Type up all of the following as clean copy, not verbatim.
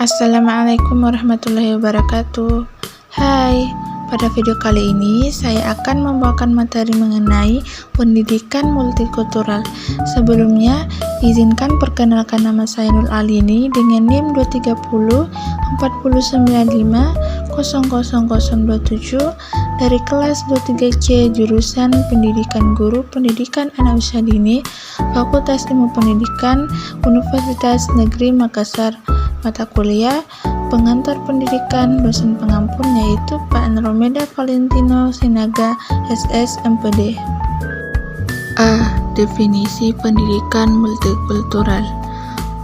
Assalamualaikum warahmatullahi wabarakatuh. Hai, pada video kali ini saya akan membawakan materi mengenai pendidikan multikultural. Sebelumnya, izinkan perkenalkan nama saya Nur Alini dengan NIM 230 495 00027 dari kelas 23C jurusan Pendidikan Guru Pendidikan Anak Usia Dini, Fakultas Ilmu Pendidikan, Universitas Negeri Makassar. Mata kuliah pengantar pendidikan, dosen pengampun yaitu Pak Andromeda Valentino Sinaga, SS MPD. A. Definisi pendidikan multikultural.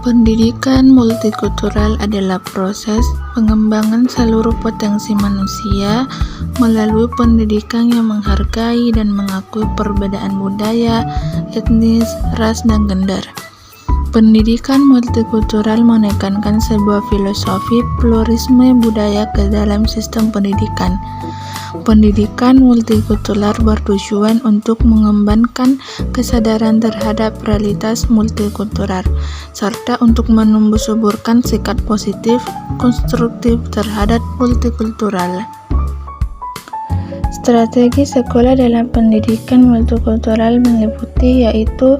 Pendidikan multikultural adalah proses pengembangan seluruh potensi manusia melalui pendidikan yang menghargai dan mengakui perbedaan budaya, etnis, ras, dan gender. Pendidikan multikultural menekankan sebuah filosofi pluralisme budaya ke dalam sistem pendidikan. Pendidikan multikultural bertujuan untuk mengembangkan kesadaran terhadap realitas multikultural, serta untuk menumbuh suburkan sikap positif, konstruktif terhadap multikultural. Strategi sekolah dalam pendidikan multikultural meliputi yaitu: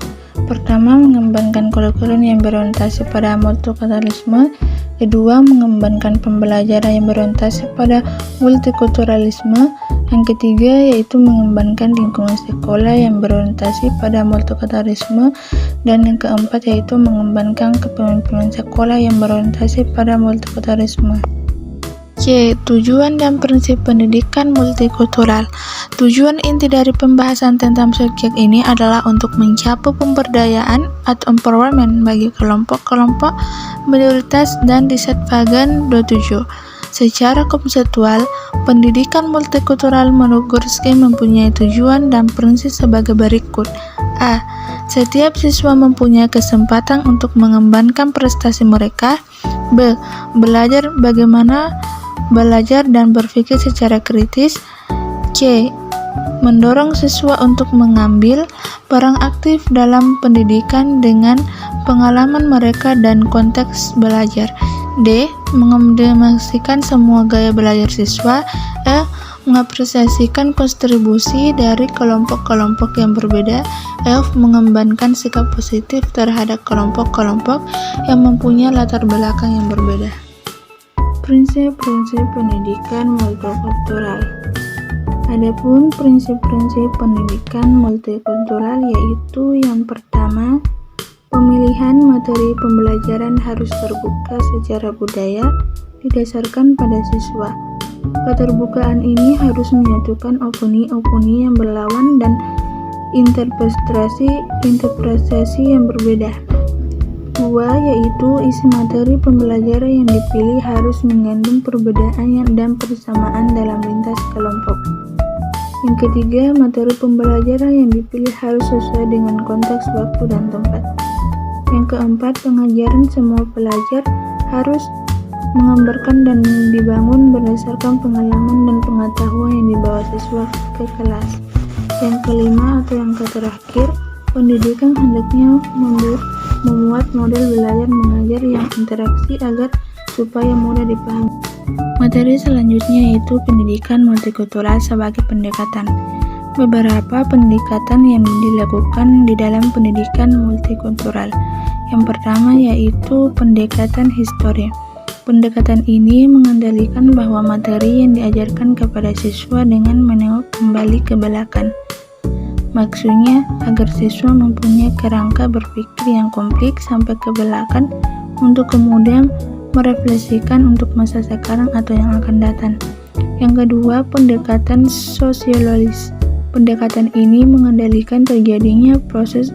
pertama, mengembangkan kurikulum yang berorientasi pada multikulturalisme. Kedua, mengembangkan pembelajaran yang berorientasi pada multikulturalisme. Yang ketiga, yaitu mengembangkan lingkungan sekolah yang berorientasi pada multikulturalisme. Dan yang keempat, yaitu mengembangkan kepemimpinan sekolah yang berorientasi pada multikulturalisme. C. Tujuan dan prinsip pendidikan multikultural. Tujuan inti dari pembahasan tentang subjek ini adalah untuk mencapai pemberdayaan atau empowerment bagi kelompok-kelompok minoritas dan disadvantaged. 27. Secara konseptual, pendidikan multikultural menurut Gursky mempunyai tujuan dan prinsip sebagai berikut. A. Setiap siswa mempunyai kesempatan untuk mengembangkan prestasi mereka. B. Belajar dan berpikir secara kritis. C. Mendorong siswa untuk mengambil peran aktif dalam pendidikan dengan pengalaman mereka dan konteks belajar. D. Mengekspresikan semua gaya belajar siswa. E. Mengapresiasikan kontribusi dari kelompok-kelompok yang berbeda. F. Mengembangkan sikap positif terhadap kelompok-kelompok yang mempunyai latar belakang yang berbeda. Prinsip-prinsip pendidikan multikultural. Adapun prinsip-prinsip pendidikan multikultural yaitu: yang pertama, pemilihan materi pembelajaran harus terbuka secara budaya didasarkan pada siswa. Keterbukaan ini harus menyatukan opini-opini yang berlawan dan interpretasi yang berbeda. 2. Yaitu isi materi pembelajaran yang dipilih harus mengandung perbedaan dan persamaan dalam lintas kelompok. Yang ketiga, materi pembelajaran yang dipilih harus sesuai dengan konteks waktu dan tempat. Yang keempat, pengajaran semua pelajar harus menggambarkan dan dibangun berdasarkan pengalaman dan pengetahuan yang dibawa siswa ke kelas. Yang kelima atau yang terakhir, pendidikan hendaknya memuat model belajar mengajar yang interaksi agar supaya mudah dipahami. Materi selanjutnya yaitu pendidikan multikultural sebagai pendekatan. Beberapa pendekatan yang dilakukan di dalam pendidikan multikultural. Yang pertama yaitu pendekatan histori. Pendekatan ini mengendalikan bahwa materi yang diajarkan kepada siswa dengan menengok kembali ke belakang. Maksudnya, agar siswa mempunyai kerangka berpikir yang kompleks sampai ke belakang untuk kemudian merefleksikan untuk masa sekarang atau yang akan datang. Yang kedua, pendekatan sosiologis. Pendekatan ini mengendalikan terjadinya proses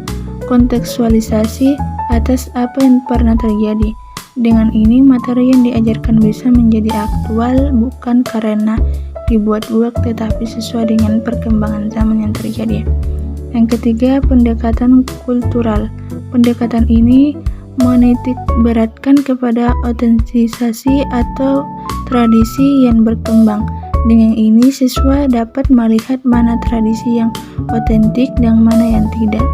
kontekstualisasi atas apa yang pernah terjadi. Dengan ini, materi yang diajarkan bisa menjadi aktual bukan karena dibuat-buat tetapi sesuai dengan perkembangan zaman yang terjadi. Yang ketiga, pendekatan kultural. Pendekatan ini menitik beratkan kepada autentisasi atau tradisi yang berkembang. Dengan ini, siswa dapat melihat mana tradisi yang otentik dan mana yang tidak.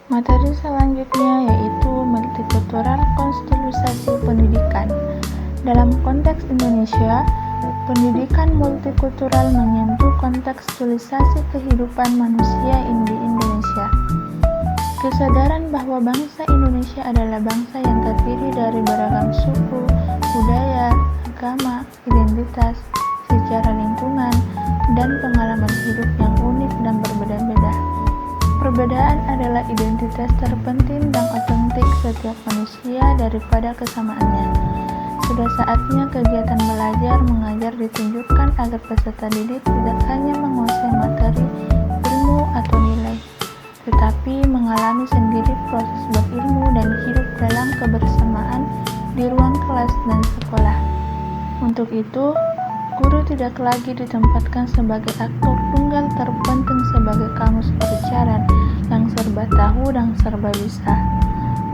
Materi selanjutnya yaitu multikultural konstitusi pendidikan. Dalam konteks Indonesia, pendidikan multikultural menyentuh kontekstualisasi kehidupan manusia di Indonesia. Kesadaran bahwa bangsa Indonesia adalah bangsa yang terdiri dari beragam suku, budaya, agama, identitas, sejarah lingkungan, dan pengalaman hidup yang unik dan berbeda-beda. Perbedaan adalah identitas terpenting dan otentik setiap manusia daripada kesamaannya. Sudah saatnya kegiatan belajar mengajar ditunjukkan agar peserta didik tidak hanya menguasai materi, ilmu, atau nilai, tetapi mengalami sendiri proses berilmu dan hidup dalam kebersamaan di ruang kelas dan sekolah. Untuk itu, guru tidak lagi ditempatkan sebagai aktor tunggal terpenting sebagai kamus perbicaraan yang serba tahu dan serba bisa.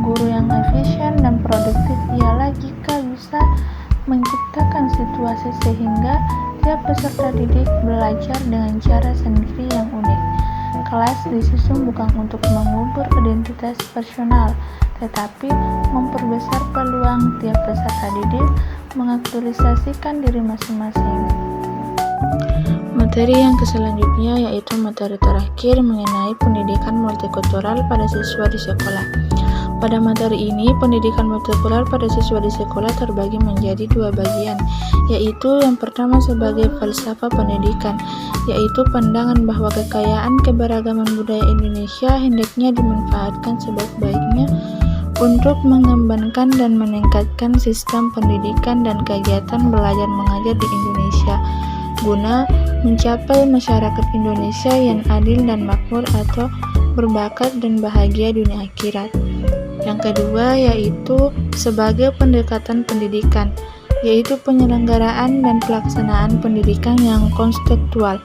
Guru yang efisien dan produktif ialah jika bisa menciptakan situasi sehingga tiap peserta didik belajar dengan cara sendiri yang unik. Kelas disusun bukan untuk mengubur identitas personal, tetapi memperbesar peluang tiap peserta didik mengaktualisasikan diri masing-masing. Materi yang selanjutnya yaitu materi terakhir mengenai pendidikan multikultural pada siswa di sekolah. Pada materi ini, pendidikan multikultural pada siswa di sekolah terbagi menjadi dua bagian, yaitu yang pertama sebagai falsafah pendidikan, yaitu pandangan bahwa kekayaan keberagaman budaya Indonesia hendaknya dimanfaatkan sebaik-baiknya untuk mengembangkan dan meningkatkan sistem pendidikan dan kegiatan belajar mengajar di Indonesia, guna mencapai masyarakat Indonesia yang adil dan makmur atau berbakat dan bahagia dunia akhirat. Yang kedua yaitu sebagai pendekatan pendidikan, yaitu penyelenggaraan dan pelaksanaan pendidikan yang konstekstual,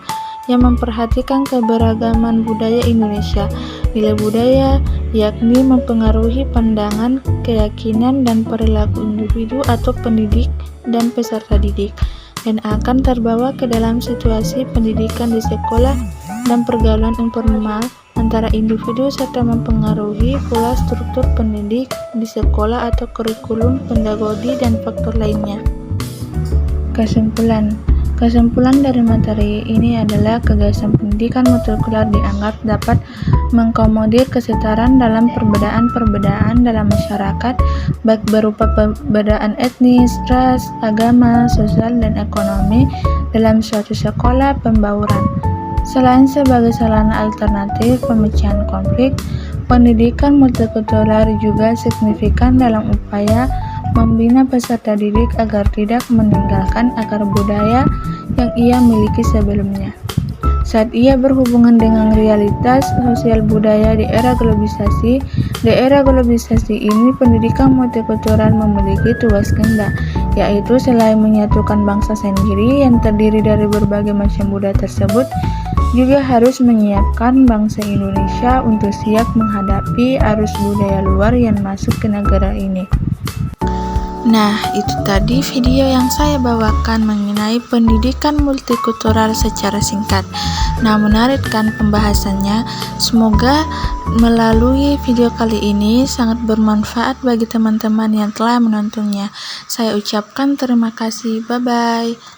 yang memperhatikan keberagaman budaya Indonesia. Nilai budaya yakni mempengaruhi pandangan, keyakinan, dan perilaku individu atau pendidik dan peserta didik, dan akan terbawa ke dalam situasi pendidikan di sekolah dan pergaulan informal antara individu serta mempengaruhi pula struktur pendidik di sekolah atau kurikulum pedagogi dan faktor lainnya. Kesimpulan dari materi ini adalah gagasan pendidikan multikultural dianggap dapat mengakomodir kesetaraan dalam perbedaan-perbedaan dalam masyarakat, baik berupa perbedaan etnis, ras, agama, sosial, dan ekonomi dalam suatu sekolah pembauran. Selain sebagai sarana alternatif pemecahan konflik, pendidikan multikultural juga signifikan dalam upaya membina peserta didik agar tidak meninggalkan akar budaya yang ia miliki sebelumnya. Saat ia berhubungan dengan realitas sosial budaya di era globalisasi, ini pendidikan multikultural memiliki tugas ganda, yaitu selain menyatukan bangsa sendiri yang terdiri dari berbagai macam budaya tersebut, juga harus menyiapkan bangsa Indonesia untuk siap menghadapi arus budaya luar yang masuk ke negara ini. Nah, itu tadi video yang saya bawakan mengenai pendidikan multikultural secara singkat. Nah, menarik kan pembahasannya? Semoga melalui video kali ini sangat bermanfaat bagi teman-teman yang telah menontonnya. Saya ucapkan terima kasih. Bye-bye.